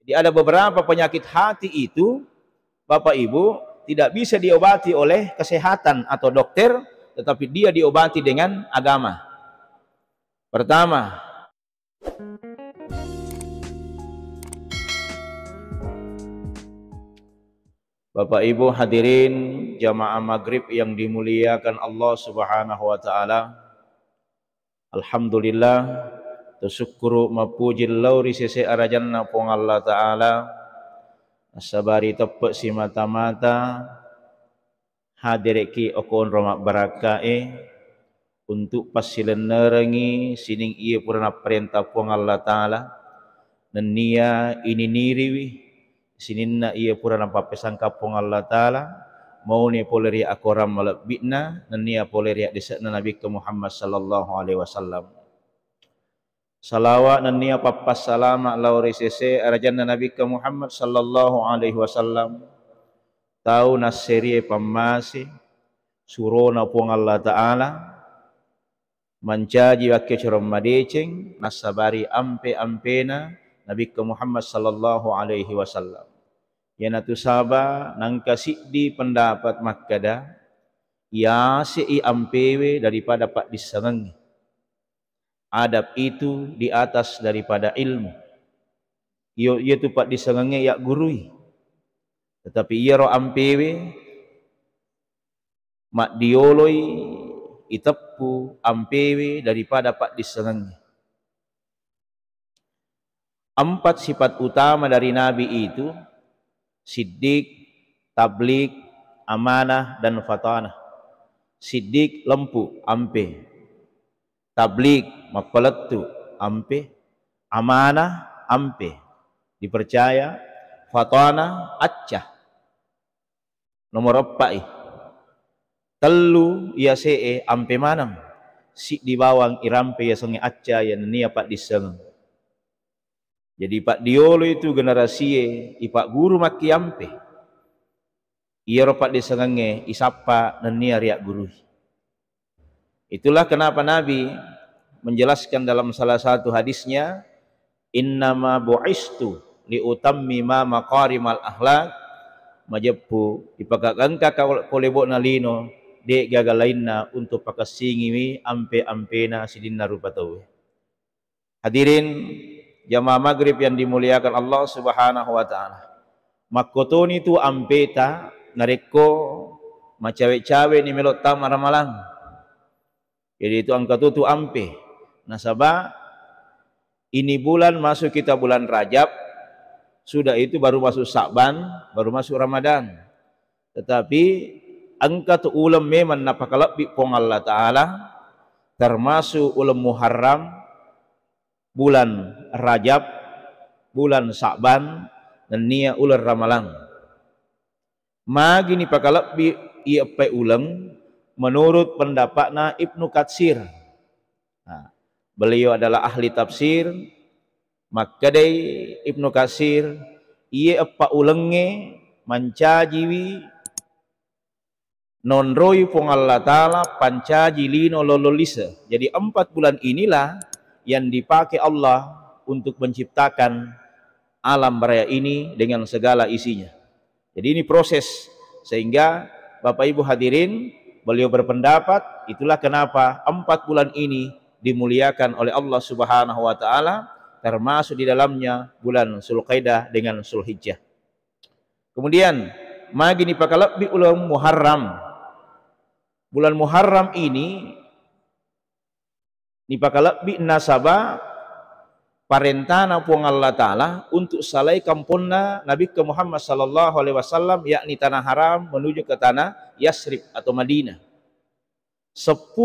Jadi ada beberapa penyakit hati itu, Bapak Ibu, tidak bisa diobati oleh kesehatan atau dokter, tetapi dia diobati dengan agama. Pertama, Bapak Ibu hadirin jamaah maghrib yang dimuliakan Allah Subhanahu wa taala. Alhamdulillah, tersyukuru mapujil lauri sese arajanna pong Allah taala. Asabari tepe si mata-mata hadireki okon romak barakae untuk pasilen nerengi sining iya purana perintah pong Allah taala dan nia ini niriwi sininna iya purana papesan kapong Allah taala mau ni poleri akoram malabitna dan nia poleri disakna Nabi ke Muhammad sallallahu alaihi wasallam. Salawat dan nia papas salama lauri sese arajanna Nabi ke Muhammad sallallahu alaihi wasallam. Tahu naseri pamasi surona pong Allah taala mancaji wakke corom madeceng nasabari ampe-ampena Nabi ke Muhammad sallallahu alaihi wasallam. Yanatu saba nangka siddi pendapat makkada ya si ampewe daripada pak disenengi. Adab itu di atas daripada ilmu. Ia tu pak disenengi ya gurui. Tetapi ia ro ampewe mak dioloi itepu ampewe daripada pak disenengi. Empat sifat utama dari Nabi itu siddiq, tablik, amanah, dan fatanah. Siddiq lempu, ampe. Tablik, mapaletu, ampe. Amanah, ampe. Dipercaya, fatanah, acah. Nomor empat, telu ia see ampe manam. Si di bawang irampe ya songe acah ya nia pak diseng. Jadi Pak Diolo itu generasi ipak guru maki ampe. Ia ropak disengenge isapa dan nia riak guru. Itulah kenapa Nabi menjelaskan dalam salah satu hadisnya, innama bu'istu liutammima maqarimal akhlaq majepu ipakagangka kolebok nalino de gagalainna untuk pakasingiwi ampe-ampena sidinna rupatawe. Hadirin jamaah maghrib yang dimuliakan Allah Subhanahu wa taala. Makotoni tu ampeta nareko macawe-cawe ni melot tamar malang. Jadi itu angka tu ampe. Nasaba ini bulan masuk kita bulan Rajab, sudah itu baru masuk Sa'ban, baru masuk Ramadan. Tetapi angka tu ulam memang napakalabbi pong Allah taala termasuk ulam Muharram, bulan Rajab, bulan Sa'ban, dan nia ular Ramalan. Magi ni pakalabbi ia pai ulang menurut pendapatna Ibnu Katsir. Nah, beliau adalah ahli tafsir. Maka dari Ibnu Katsir ia apa ulenge mancajiwi nonroi pong Allah taala pancaji lino lololisa. Jadi 4 bulan inilah yang dipakai Allah untuk menciptakan alam raya ini dengan segala isinya. Jadi ini proses, sehingga Bapak Ibu hadirin, beliau berpendapat itulah kenapa 4 bulan ini dimuliakan oleh Allah Subhanahu wa taala, termasuk di dalamnya bulan Zulqaidah dengan Zulhijjah. Kemudian magi ni pakalabbi ulam Muharram. Bulan Muharram ini nipakalabbi nasaba parentana puang Allah taala untuk salai kampungna Nabi ke Muhammad sallallahu alaihi wasallam, yakni tanah haram menuju ke tanah Yasrib atau Madinah. 10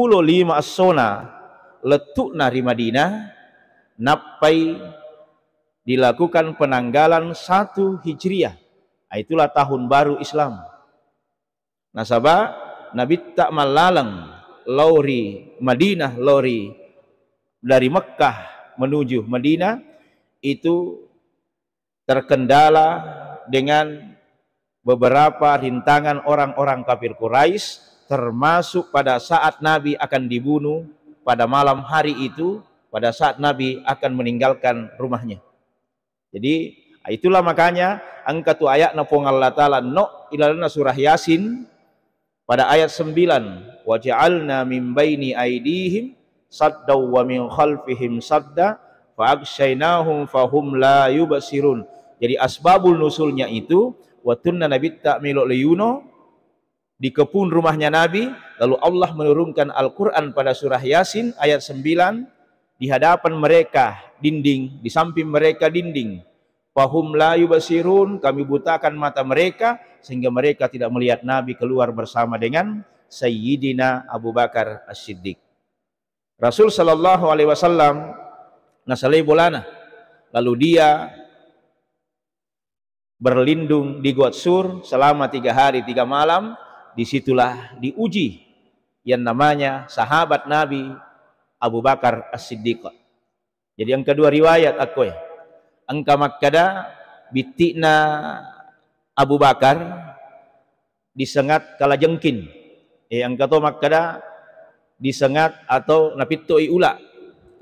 asona letukna di Madinah napai dilakukan penanggalan 1 Hijriah. Itulah tahun baru Islam. Nasaba Nabi tak malalang lauri Madinah lauri dari Mekkah menuju Madinah itu terkendala dengan beberapa rintangan orang-orang kafir Quraisy, termasuk pada saat Nabi akan dibunuh pada malam hari itu, pada saat Nabi akan meninggalkan rumahnya. Jadi Itulah makanya angka tu ayat na pong Allah Ta'ala no ilalana surah Yasin pada ayat 9, wa ja'alna min baini aidihim saddaw wa min khalfihim sadda fa aghshaynahum fahum la yubsirun. Jadi asbabul nusulnya itu watunna nabi ta'milu liyuno, di kebun rumahnya Nabi, lalu Allah menurunkan Al-Qur'an pada surah Yasin ayat 9, di hadapan mereka dinding, di samping mereka dinding. Fahum la yubsirun, kami butakan mata mereka sehingga mereka tidak melihat Nabi keluar bersama dengan Sayyidina Abu Bakar As-Siddiq. Rasul sallallahu alaihi wasallam nasalai bolana, lalu dia berlindung di Gua Sur selama 3 hari 3 malam. Disitulah diuji yang namanya sahabat Nabi Abu Bakar As-Siddiq. Jadi yang kedua riwayat aku angka makkada bitikna Abu Bakar disengat kala jengkin. Angka to makkada disengat atau napitoi ula.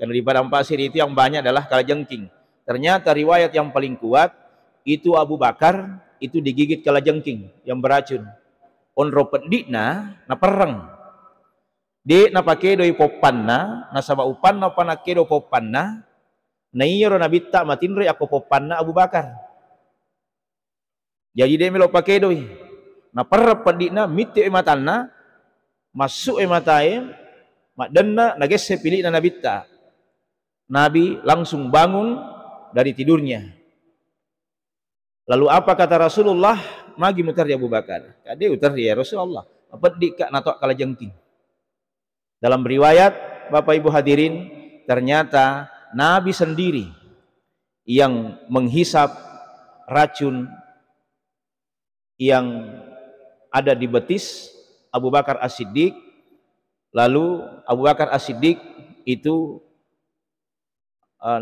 Karena di padang pasir itu yang banyak adalah kala jengking. Ternyata riwayat yang paling kuat itu Abu Bakar itu digigit kala jengking yang beracun. Onro pendikna na perang. De na pakai doi popanna na sama upanna panake do popanna. Na iyo na bitta matinre ako popanna Abu Bakar. Jadi dia melo pakai doi. Na perang pendikna miti matanna masuk matae makdenna nagesse pilih na nabitta. Nabi langsung bangun dari tidurnya. Lalu apa kata Rasulullah? Magi mutar ya Abu Bakar. Kade utar ya Rasulullah. Apa dikak natok kala jengking. Dalam riwayat Bapak Ibu hadirin, ternyata Nabi sendiri yang menghisap racun yang ada di betis Abu Bakar As-Siddiq. Lalu Abu Bakar As-Siddiq itu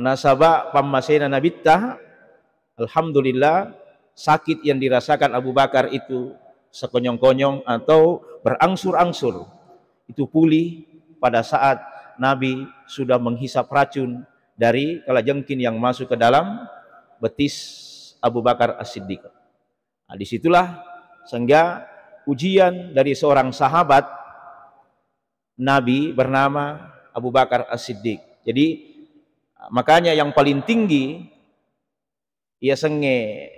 nasaba pammasena nabittah. Alhamdulillah sakit yang dirasakan Abu Bakar itu sekonyong-konyong atau berangsur-angsur itu pulih pada saat Nabi sudah menghisap racun dari kalajengking yang masuk ke dalam betis Abu Bakar As-Siddiq. Nah, disitulah sehingga ujian dari seorang sahabat Nabi bernama Abu Bakar As-Siddiq. Jadi makanya yang paling tinggi ia senge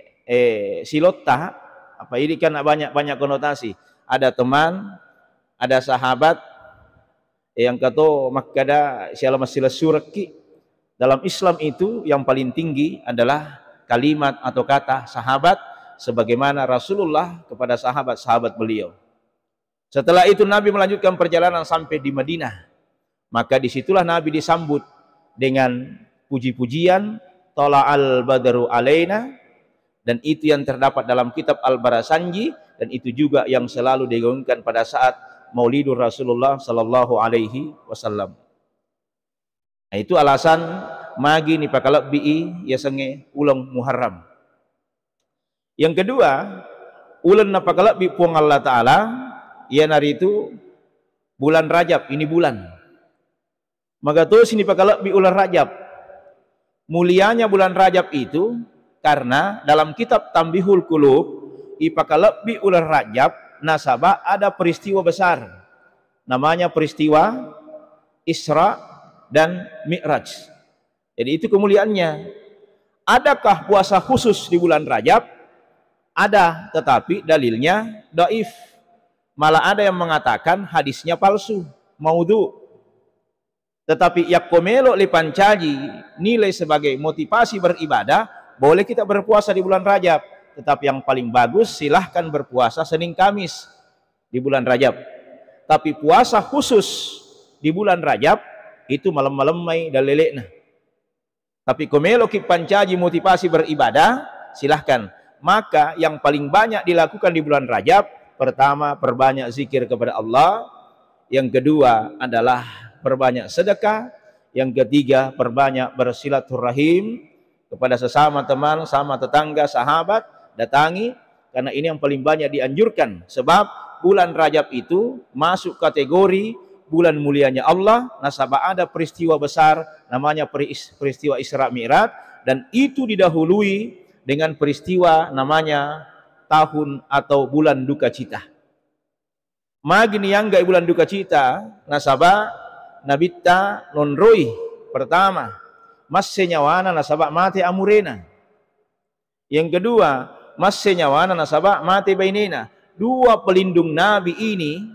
silota apa ini kan banyak konotasi. Ada teman, ada sahabat yang kata makkada siala masila suraki. Dalam Islam itu yang paling tinggi adalah kalimat atau kata sahabat sebagaimana Rasulullah kepada sahabat-sahabat beliau. Setelah itu Nabi melanjutkan perjalanan sampai di Madinah. Maka disitulah Nabi disambut dengan puji-pujian Tola'al badru alaina, dan itu yang terdapat dalam kitab Al-Barasanji, dan itu juga yang selalu digaungkan pada saat Maulidur Rasulullah sallallahu alaihi wasallam. Nah, itu alasan magi ni pakalabbi ya senge ulang Muharram. Yang kedua, ulan na pakalabbi puang Allah Ta'ala ya nari itu bulan Rajab, ini bulan. Maka tuh sini pakalabbi ulan Rajab. Mulianya bulan Rajab itu karena dalam kitab Tambihul Qulub ipakalabbi ular Rajab nasabah ada peristiwa besar namanya peristiwa Isra dan Mi'raj. Jadi itu kemuliaannya. Adakah puasa khusus di bulan Rajab? Ada, tetapi dalilnya dhaif. Malah ada yang mengatakan hadisnya palsu, maudhu. Tetapi yakomelo lipancaji nilai sebagai motivasi beribadah, boleh kita berpuasa di bulan Rajab. Tetapi yang paling bagus silahkan berpuasa Senin Kamis di bulan Rajab. Tapi puasa khusus di bulan Rajab itu malam-malam mai dalilekna. Tapi komelo kipancaji motivasi beribadah silahkan. Maka yang paling banyak dilakukan di bulan Rajab, pertama perbanyak zikir kepada Allah, yang kedua adalah perbanyak sedekah, yang ketiga perbanyak bersilaturahim kepada sesama teman, sama tetangga, sahabat, datangi, karena ini yang paling banyak dianjurkan. Sebab bulan Rajab itu masuk kategori bulan mulianya Allah, nasabah ada peristiwa besar namanya peristiwa Isra Mi'raj, dan itu didahului dengan peristiwa namanya tahun atau bulan duka cita. Magini yang gak bulan duka cita, nasabah nabita nonroi pertama, mas senyawana nasabah mati amurena. Yang kedua, mas senyawana nasabah mati bainena. Dua pelindung Nabi ini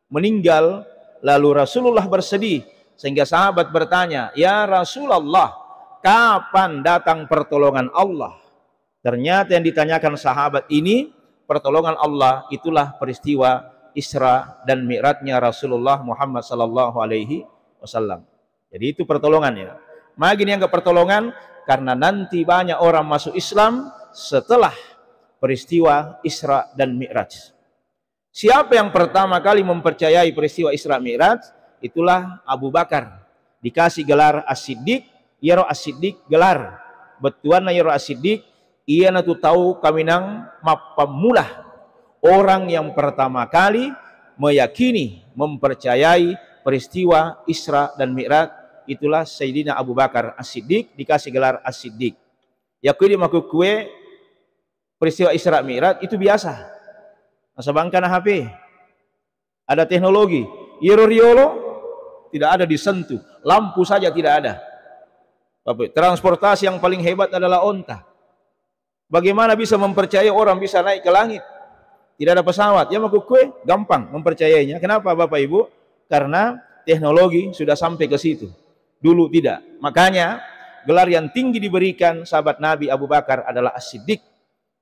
meninggal, lalu Rasulullah bersedih sehingga sahabat bertanya, "Ya Rasulullah, kapan datang pertolongan Allah?" Ternyata yang ditanyakan sahabat ini, pertolongan Allah itulah peristiwa Isra dan Mi'rajnya Rasulullah Muhammad sallallahu alaihi wasallam. Jadi itu pertolongannya. Magini yang pertolongan karena nanti banyak orang masuk Islam setelah peristiwa Isra dan Mi'raj. Siapa yang pertama kali mempercayai peristiwa Isra Mi'raj? Itulah Abu Bakar. Dikasih gelar As-Siddiq, Yaro As-Siddiq gelar. Betuana Yaro As-Siddiq, ia natu tahu kaminang mapamulah. Orang yang pertama kali meyakini, mempercayai peristiwa Isra dan Mi'raj itulah Sayyidina Abu Bakar As-Siddiq, dikasih gelar As-Siddiq. Ya kue dimaku kue peristiwa Isra Mi'raj itu biasa. Nasabangkan HP, ada teknologi, riolo tidak ada disentuh, lampu saja tidak ada. Transportasi yang paling hebat adalah onta. Bagaimana bisa mempercayai orang bisa naik ke langit? Tidak ada pesawat. Ya maku kue gampang mempercayainya. Kenapa Bapak Ibu? Karena teknologi sudah sampai ke situ. Dulu tidak. Makanya gelar yang tinggi diberikan sahabat Nabi Abu Bakar adalah As-Siddiq.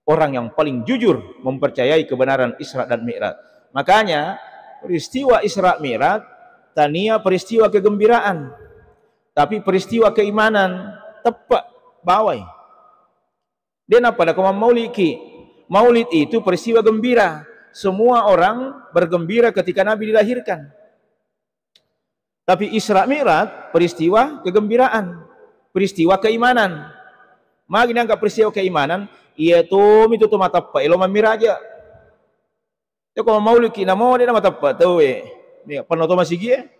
Orang yang paling jujur mempercayai kebenaran Isra dan Mi'raj. Makanya peristiwa Isra Mi'raj tania peristiwa kegembiraan. Tapi peristiwa keimanan tepat bawai. Dia pada koma mauliki. Maulid itu peristiwa gembira. Semua orang bergembira ketika Nabi dilahirkan. Tapi Isra Mi'raj peristiwa kegembiraan, peristiwa keimanan. Magi dianggap peristiwa keimanan, iya tuh itu tuh mata apa? Ilo mamiraja. Itu kalau maulid kita mau dia mata apa? Tahu Nih penuh masih gie.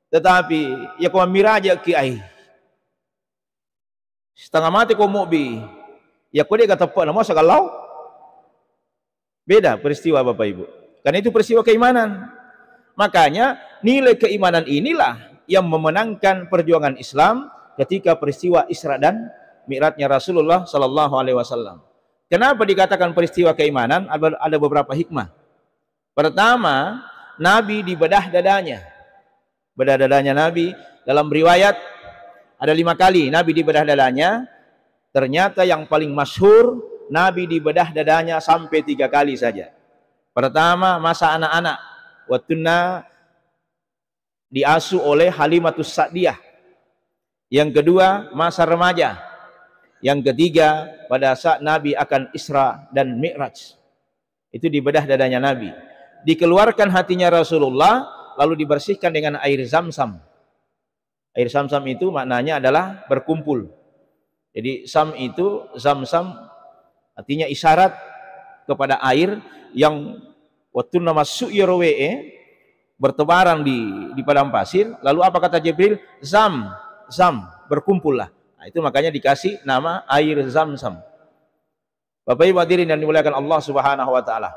Tetapi ya kalau mamiraja ki ai. Setengah mati kau mau bi. Ya kau dia kata apa? Nama sagalau. Beda peristiwa Bapak Ibu. Karena itu peristiwa keimanan. Makanya nilai keimanan inilah yang memenangkan perjuangan Islam ketika peristiwa Isra dan Mi'rajnya Rasulullah sallallahu alaihi wasallam. Kenapa dikatakan peristiwa keimanan? Ada beberapa hikmah. Pertama, Nabi dibedah dadanya. Bedah dadanya Nabi dalam riwayat ada 5 kali Nabi dibedah dadanya. Ternyata yang paling masyhur Nabi dibedah dadanya sampai 3 kali saja. Pertama, masa anak-anak. Waktuna diasuh oleh Halimatus Sa'diyah. Yang kedua, masa remaja. Yang ketiga, pada saat Nabi akan Isra dan Mi'raj. Itu dibedah dadanya Nabi. Dikeluarkan hatinya Rasulullah, lalu dibersihkan dengan air Zam-Zam. Air Zam-Zam itu maknanya adalah berkumpul. Jadi Sam itu, Zam-Zam artinya isyarat kepada air yang waktu nama su'yarwe bertebaran di padang pasir. Lalu apa kata Jibril? Zam, berkumpullah. Nah, itu makanya dikasih nama air Zam-Zam. Bapak Ibu hadirin yang dimuliakan Allah Subhanahu wa taala.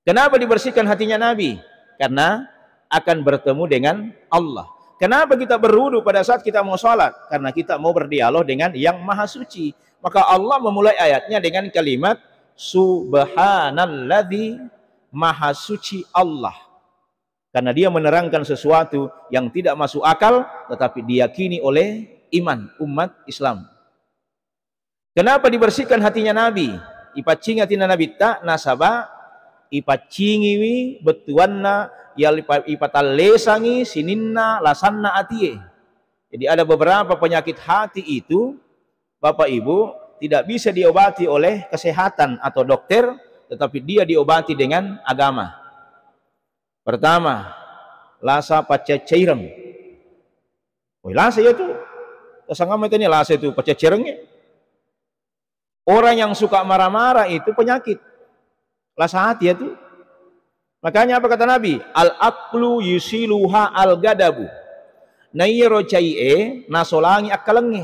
Kenapa dibersihkan hatinya Nabi? Karena akan bertemu dengan Allah. Kenapa kita berwudu pada saat kita mau sholat? Karena kita mau berdialog dengan yang maha suci. Maka Allah memulai ayatnya dengan kalimat Subhanalladzi maha suci Allah. Karena dia menerangkan sesuatu yang tidak masuk akal tetapi diyakini oleh iman umat Islam. Kenapa dibersihkan hatinya Nabi? Ipacing hatinya Nabi tak nasaba ipacingiwi betuanna ya ipatalesangi sininna lasanna atie. Jadi ada beberapa penyakit hati itu Bapak Ibu tidak bisa diobati oleh kesehatan atau dokter, tetapi dia diobati dengan agama. Pertama, lasa pacacaireng. Lasa itu, kesanggaman itu lasa itu pacacairengnya. Orang yang suka marah-marah itu penyakit. Lasa hati itu. Makanya apa kata Nabi? Al-aqlu yusiluha al-gadabu. Nairo cai'e nasolangi akalengi.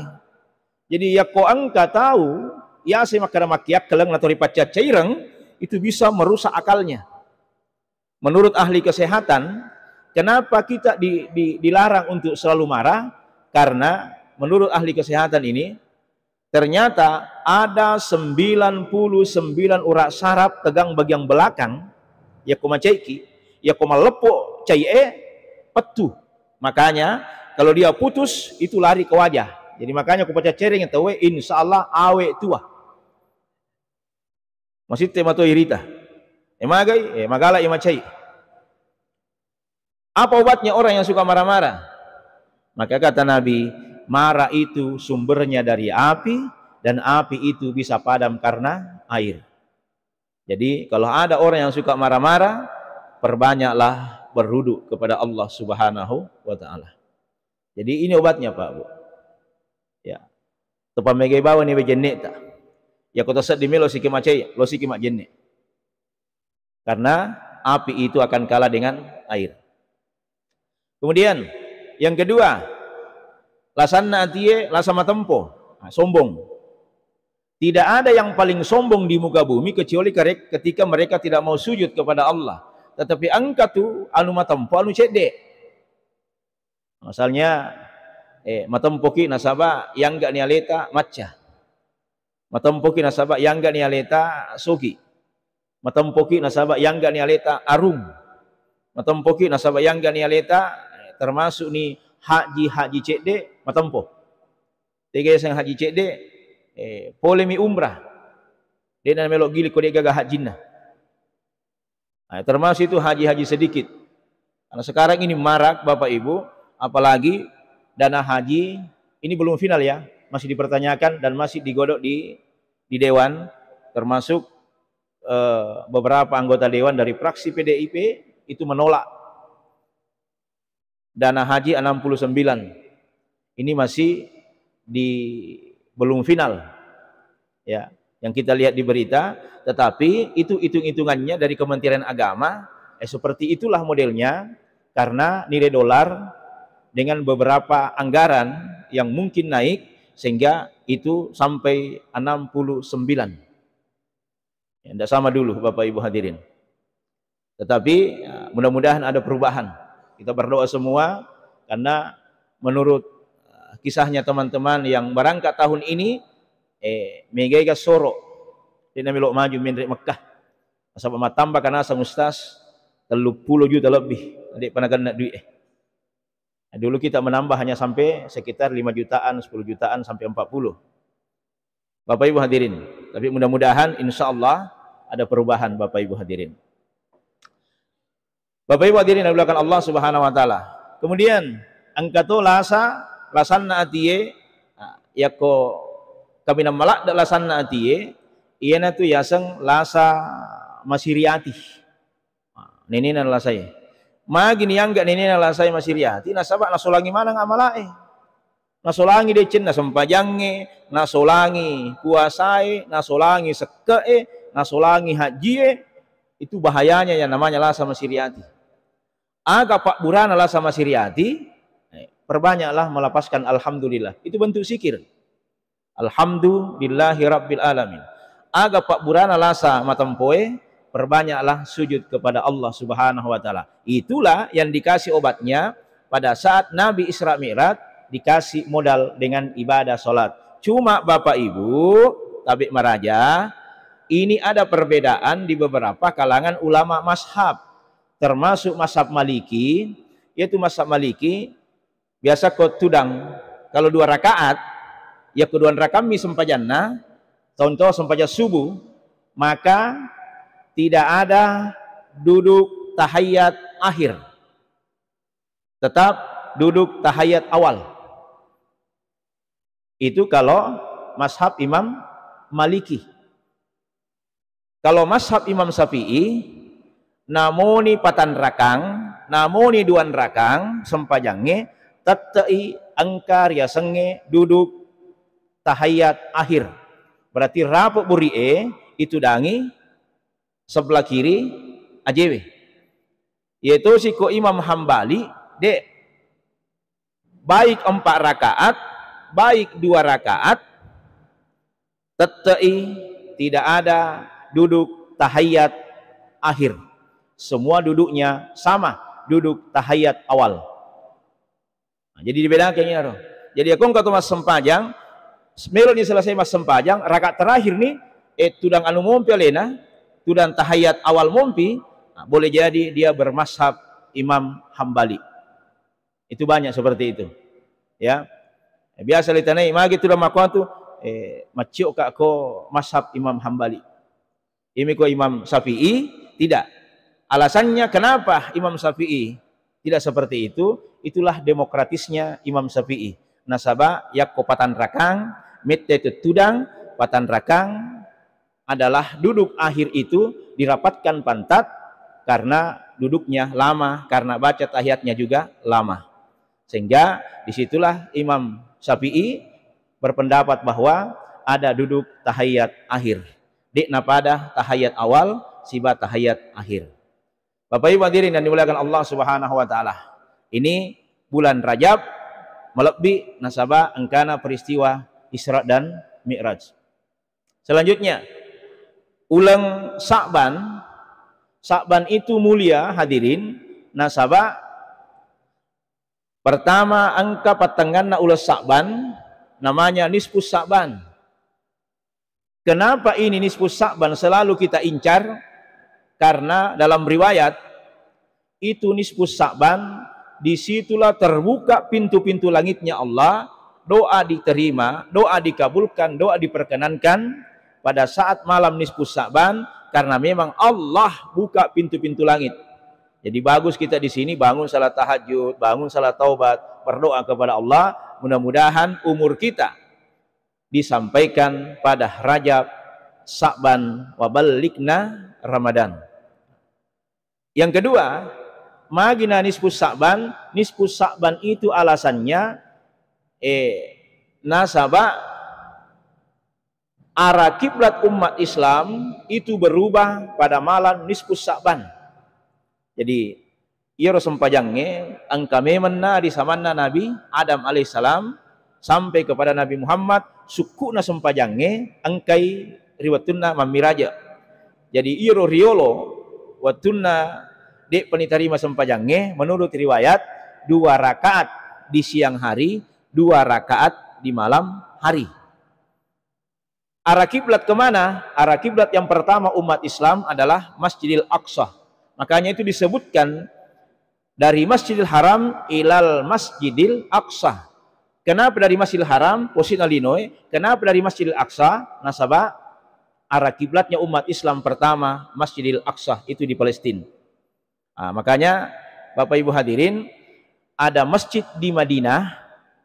Jadi ya ko angka tahu ya saya makana makiak keleng natori paca caireng itu bisa merusak akalnya. Menurut ahli kesehatan, kenapa kita dilarang untuk selalu marah? Karena menurut ahli kesehatan ini, ternyata ada 99 urat saraf tegang bagian belakang, ya koma caiki, ya koma lepo cai petu. Makanya kalau dia putus itu lari ke wajah. Jadi makanya aku baca cereng tahu insya Allah awe tua. Masih tema to irita. Emagai, magala imacai. Apa obatnya orang yang suka marah-marah? Maka kata Nabi, marah itu sumbernya dari api dan api itu bisa padam karena air. Jadi kalau ada orang yang suka marah-marah, perbanyaklah berwudu kepada Allah Subhanahu wa taala. Jadi ini obatnya Pak Bu. Ya. Tepa megai bawa ni bejenek tak. Ya kota set dimi lo siki macai, lo siki mak jenek. Karena api itu akan kalah dengan air. Kemudian yang kedua, lasanna atie lasama tempo, sombong. Tidak ada yang paling sombong di muka bumi kecuali ketika mereka tidak mau sujud kepada Allah. Tetapi angka tu anu matempo anu cedek. Misalnya matempoki nasaba yang gak nialeta macca. Matempoki nasaba yang gak nialeta soki. Matempoki nasaba yang gak nialeta arum. Matempoki nasaba yang gak nialeta termasuk ni haji cedek matempo. Tiga yang haji cedek polemi umrah. Dia nak melok gili kode gagah hajinna. Nah, termasuk itu haji sedikit. Karena sekarang ini marak Bapak Ibu, apalagi dana haji ini belum final ya, masih dipertanyakan dan masih digodok di dewan, termasuk beberapa anggota dewan dari fraksi PDIP itu menolak dana haji 69. Ini masih belum final ya, yang kita lihat di berita, tetapi itu hitung-hitungannya dari Kementerian Agama seperti itulah modelnya, karena nilai dolar dengan beberapa anggaran yang mungkin naik sehingga itu sampai 69. Ya, tidak sama dulu Bapak Ibu hadirin. Tetapi ya, mudah-mudahan ada perubahan. Kita berdoa semua, karena menurut kisahnya teman-teman yang berangkat tahun ini, megaiga soro, dia melok maju menrek Mekah. Asal tambah karena asal mustas 30 juta lebih. Adik pernah kena duit. Dulu kita menambah hanya sampai sekitar 5 jutaan, 10 jutaan sampai 40. Bapak Ibu hadirin, tapi mudah-mudahan insya Allah ada perubahan Bapak Ibu hadirin. Bapak Ibu hadirin yang dimuliakan Allah Subhanahu wa taala. Kemudian angkato lasanna atiye yako kami malak dak lasanna atiye iana tu yaseng lasa masiriati. Nini nan lasai. Magini yang enggak nini nan lasai masiriati nasabak nasolangi mana ngamalae. Nasolangi decen nasempajange, nasolangi puasai, nasolangi sekee, nasolangi hajie, itu bahayanya yang namanya lasa masiriati. Aga pak burana lasa masiriati, perbanyaklah melepaskan alhamdulillah. Itu bentuk zikir. Alhamdulillahi rabbil alamin. Aga pak burana lasa matampoe, perbanyaklah sujud kepada Allah Subhanahu wa taala. Itulah yang dikasih obatnya pada saat Nabi Isra Mi'raj, dikasih modal dengan ibadah sholat. Cuma Bapak Ibu tabik maraja, ini ada perbedaan di beberapa kalangan ulama mazhab, termasuk mazhab Maliki. Yaitu mazhab Maliki biasa kau tudang kalau 2 rakaat ya kedua rakaat mi sempajanna contoh sempaja subuh, maka tidak ada duduk tahiyat akhir, tetap duduk tahiyat awal. Itu kalau mazhab Imam Maliki. Kalau mazhab Imam Syafi'i, namoni patan rakang, namoni 2 rakang sempajange tatai angkar ya senge duduk tahiyat akhir. Berarti rapuk burie itu dangi sebelah kiri ajewe. Yaitu siko Imam Hambali dek baik 4 rakaat, baik 2 rakaat, Tetai tidak ada duduk tahiyat akhir. Semua duduknya sama, duduk tahiyat awal. Nah, jadi dibedakan ya. Jadi aku kata mas sempajang, sebelum selesai mas sempajang, rakaat terakhir nih, tudang anu mompi alena, tudang tahiyat awal mompi, nah, boleh jadi dia bermazhab Imam Hambali. Itu banyak seperti itu. Ya, biasa litanai magi tudang makuan tu. Maciok kak ko mazhab Imam Hambali. Ini ko Imam Syafi'i tidak. Alasannya kenapa Imam Syafi'i tidak seperti itu? Itulah demokratisnya Imam Syafi'i. Nasaba yak ko patan rakang, mette tudang patan rakang adalah duduk akhir itu dirapatkan pantat karena duduknya lama, karena baca tahiyatnya juga lama. Sehingga disitulah Imam Syafi'i berpendapat bahwa ada duduk tahiyat akhir. Dik napada tahiyat awal, siba tahiyat akhir. Bapak Ibu hadirin yang dimuliakan Allah Subhanahu wa taala. Ini bulan Rajab melebihi nasabah engkana peristiwa Isra dan Mi'raj. Selanjutnya, ulang Sa'ban. Sa'ban itu mulia hadirin, nasabah pertama angka patenganna ulang Sa'ban namanya nisfus Sa'ban. Kenapa ini nisfus Sa'ban selalu kita incar? Karena dalam riwayat itu nisfus Sa'ban, disitulah terbuka pintu-pintu langitnya Allah, doa diterima, doa dikabulkan, doa diperkenankan pada saat malam nisfus Sa'ban, karena memang Allah buka pintu-pintu langit. Jadi bagus kita di sini bangun salat tahajud, bangun salat taubat, berdoa kepada Allah, mudah-mudahan umur kita disampaikan pada Rajab, Sa'ban, wa balikna Ramadan. Yang kedua, magina nisfus Sa'ban. Nisfus Sa'ban itu alasannya nasabah arah kiblat umat Islam itu berubah pada malam nisfus Sa'ban. Jadi ia sempajangnya angka memena di samanna Nabi Adam alaihissalam sampai kepada Nabi Muhammad sukuna sempajangnya angkai riwatunna mamiraja. Jadi iro riolo watunna dek penitarima sempajangnya menurut riwayat 2 rakaat di siang hari, 2 rakaat di malam hari. Arah kiblat kemana? Arah kiblat yang pertama umat Islam adalah Masjidil Aqsa. Makanya itu disebutkan dari Masjidil Haram ilal Masjidil Aqsa. Kenapa dari Masjidil Haram? Posisi Illinois. Kenapa dari Masjidil Aqsa? Nasabah arah kiblatnya umat Islam pertama Masjidil Aqsa itu di Palestina. Nah, makanya Bapak Ibu hadirin, ada masjid di Madinah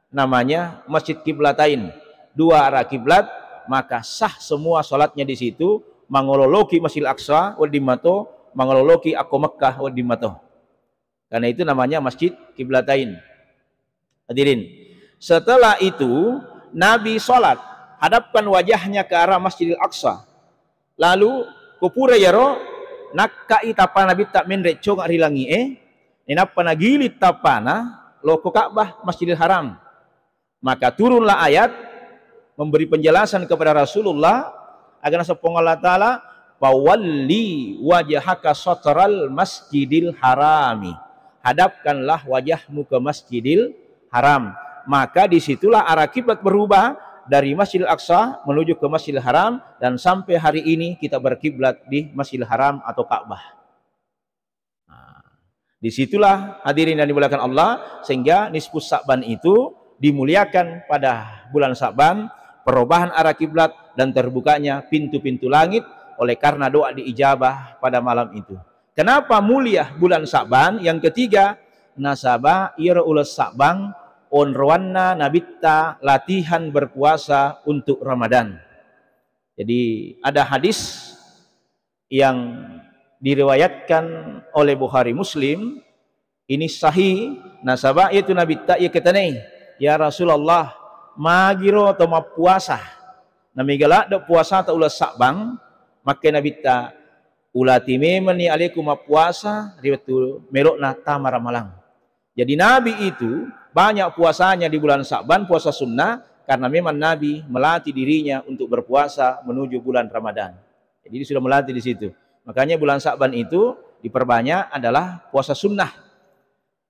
namanya Masjid Kiblatain. 2 arah kiblat, maka sah semua salatnya di situ. Mangololoki Masjidil Aqsa wal dimato, mangololoki aku Mekkah wal dimato. Karena itu namanya Masjid Kiblatain. Hadirin, setelah itu Nabi salat, hadapkan wajahnya ke arah Masjidil Aqsa. Lalu kupura yaro nakkai tapana bitak menrek cong arilangi nenapa nagilit tapana loko Ka'bah Masjidil Haram. Maka turunlah ayat memberi penjelasan kepada Rasulullah agar sepong Allah Ta'ala fawalli wajhaka satral Masjidil Harami. Hadapkanlah wajahmu ke Masjidil Haram. Maka disitulah arah kiblat berubah dari Masjidil Aqsa menuju ke Masjidil Haram, dan sampai hari ini kita berkiblat di Masjidil Haram atau Ka'bah. Nah, disitulah hadirin yang dimuliakan Allah, sehingga nisfus Sa'ban itu dimuliakan pada bulan Sa'ban, perubahan arah kiblat dan terbukanya pintu-pintu langit oleh karena doa diijabah pada malam itu. Kenapa mulia bulan Sa'ban? Yang ketiga, nasabah ira ulas Sa'ban onrowanna nabitta latihan berpuasa untuk Ramadan. Jadi ada hadis yang diriwayatkan oleh Bukhari Muslim, ini sahih, nasabah itu nabitta ya ketanai, ya Rasulullah magiro atau puasa namigala da puasa ta ulas Sa'ban, maka nabitta ulati memani alaikum puasa riwatu melokna tamara malang. Jadi Nabi itu banyak puasanya di bulan Sa'ban, puasa sunnah, karena memang Nabi melatih dirinya untuk berpuasa menuju bulan Ramadan. Jadi dia sudah melatih di situ. Makanya bulan Sa'ban itu diperbanyak adalah puasa sunnah.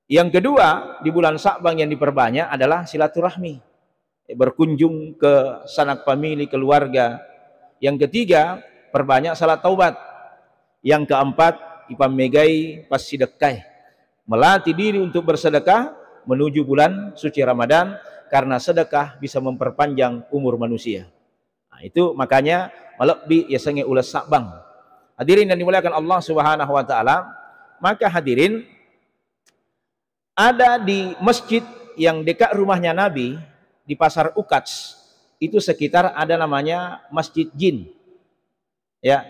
Yang kedua, di bulan Sa'ban yang diperbanyak adalah silaturahmi, berkunjung ke sanak famili, keluarga. Yang ketiga, perbanyak salat taubat. Yang keempat, ipamegai pas sedekah, melatih diri untuk bersedekah menuju bulan suci Ramadan, karena sedekah bisa memperpanjang umur manusia. Nah, itu makanya malakbi ya sange ulas Sa'ban. Hadirin yang dimuliakan Allah Subhanahu wa taala, maka hadirin, ada di masjid yang dekat rumahnya Nabi di Pasar Ukats, itu sekitar ada namanya Masjid Jin. Ya,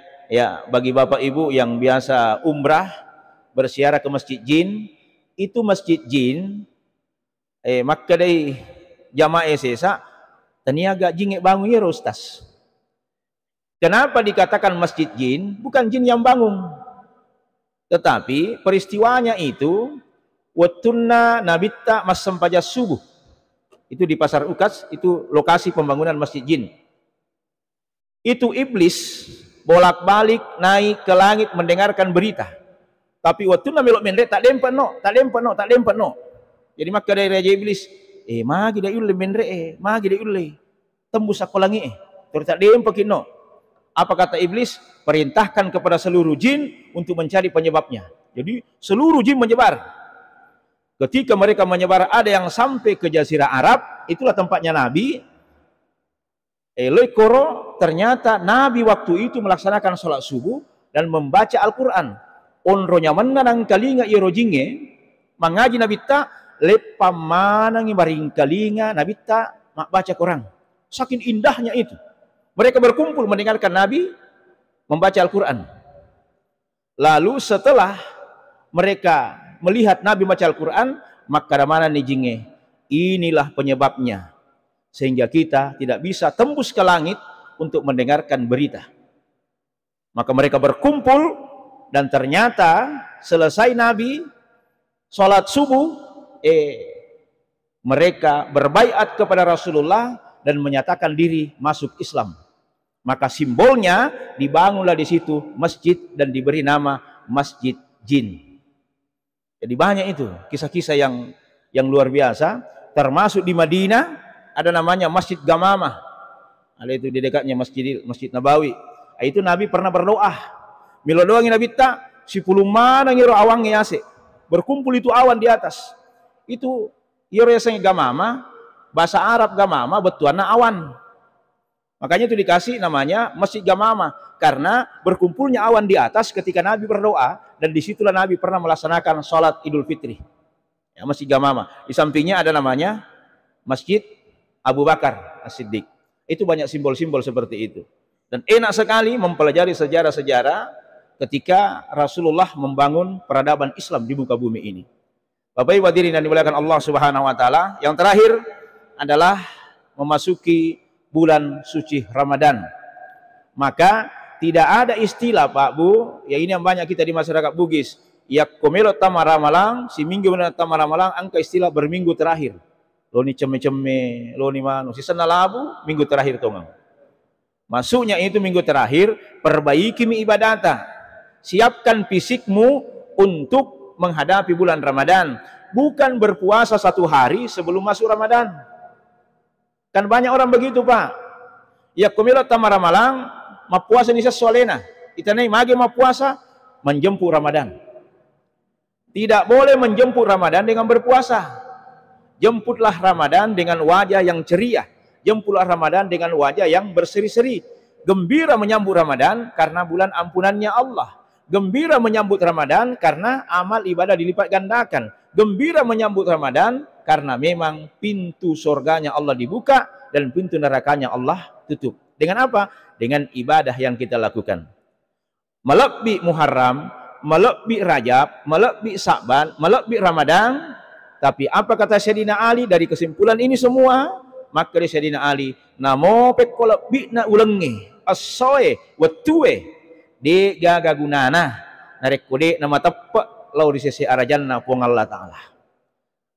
bagi Bapak Ibu yang biasa umrah berziarah ke Masjid Jin, itu Masjid Jin maka dari jamaah sesa teniaga jingek bangun ya Ustaz. Kenapa dikatakan Masjid Jin? Bukan jin yang bangun, tetapi peristiwanya itu watunna nabitta masampaja subuh, itu di Pasar Ukats, itu lokasi pembangunan Masjid Jin. Itu iblis bolak-balik naik ke langit mendengarkan berita, tapi watunna melok mendek tak dempat no. Jadi maka dari raja iblis, magi da yulle mendre, magi da yulle tembus akolangi terus tak dempak no. Apa kata iblis? Perintahkan kepada seluruh jin untuk mencari penyebabnya. Jadi seluruh jin menyebar. Ketika mereka menyebar, ada yang sampai ke Jazirah Arab, itulah tempatnya Nabi. Lekoro, ternyata Nabi waktu itu melaksanakan sholat subuh dan membaca Al-Quran. Onronya menanang kalinga irojinge, mengaji Nabi ta, lepa manangi maring kalinga Nabi ta, mak baca Quran. Saking indahnya itu. Mereka berkumpul mendengarkan Nabi membaca Al-Quran. Lalu setelah mereka melihat Nabi baca Al-Quran, maka mana nih jinge, inilah penyebabnya sehingga kita tidak bisa tembus ke langit untuk mendengarkan berita. Maka mereka berkumpul, dan ternyata selesai Nabi sholat subuh, mereka berbaiat kepada Rasulullah dan menyatakan diri masuk Islam. Maka simbolnya dibangunlah di situ masjid dan diberi nama Masjid Jin. Jadi banyak itu kisah-kisah yang luar biasa. Termasuk di Madinah ada namanya Masjid Gamamah. Ada itu di dekatnya Masjid Nabawi. Itu Nabi pernah berdoa. Milo doangin Nabi tak si pulumana ngiro awang ngiyase. Berkumpul itu awan di atas. Itu iro yasanya Gamamah, bahasa Arab Gamamah betuana awan. Makanya itu dikasih namanya Masjid Gamamah, karena berkumpulnya awan di atas ketika Nabi berdoa, dan disitulah Nabi pernah melaksanakan sholat Idul Fitri. Ya, Masjid Gamamah. Di sampingnya ada namanya Masjid Abu Bakar As-Siddiq. Itu banyak simbol-simbol seperti itu. Dan enak sekali mempelajari sejarah-sejarah ketika Rasulullah membangun peradaban Islam di muka bumi ini. Bapak Ibu hadirin yang dimuliakan Allah Subhanahu wa taala, yang terakhir adalah memasuki bulan suci Ramadan. Maka tidak ada istilah Pak Bu, ya ini yang banyak kita di masyarakat Bugis, ya komelo tamaramalang, si minggu benar tamaramalang, angka istilah berminggu terakhir. Lo ni ceme-ceme, lo ni manu, si senalabu minggu terakhir tongang. Masuknya itu minggu terakhir, perbaiki mi ibadata. Siapkan fisikmu untuk menghadapi bulan Ramadan. Bukan berpuasa satu hari sebelum masuk Ramadan. Kan banyak orang begitu Pak. Ya komilo tamaramalang, mapuasa ni sesolena. Itanai mage mapuasa menjemput Ramadan. Tidak boleh menjemput Ramadan dengan berpuasa. Jemputlah Ramadan dengan wajah yang ceria. Jemputlah Ramadan dengan wajah yang berseri-seri. Gembira menyambut Ramadan karena bulan ampunannya Allah. Gembira menyambut Ramadan karena amal ibadah dilipat gandakan. Gembira menyambut Ramadan karena memang pintu surganya Allah dibuka dan pintu nerakanya Allah tutup. Dengan apa? Dengan ibadah yang kita lakukan. Melebih Muharram, melebih Rajab, melebih Sa'ban, melebih Ramadan. Tapi apa kata Sayyidina Ali dari kesimpulan ini semua? Maka dari Sayyidina Ali, namo pekolebih na ulengi, asoe, wetue, de gagagunana, narek kode nama tepat lau di sisi arah jannah puang Allah Ta'ala.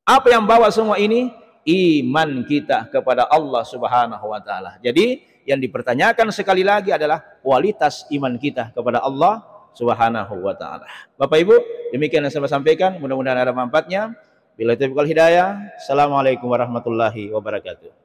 Apa yang bawa semua ini? iman kita kepada Allah Subhanahu wa taala. Jadi yang dipertanyakan sekali lagi adalah kualitas iman kita kepada Allah Subhanahu wa taala. Bapak Ibu, demikian yang saya sampaikan, mudah-mudahan ada manfaatnya. Bila taufiq wal hidayah. Assalamualaikum warahmatullahi wabarakatuh.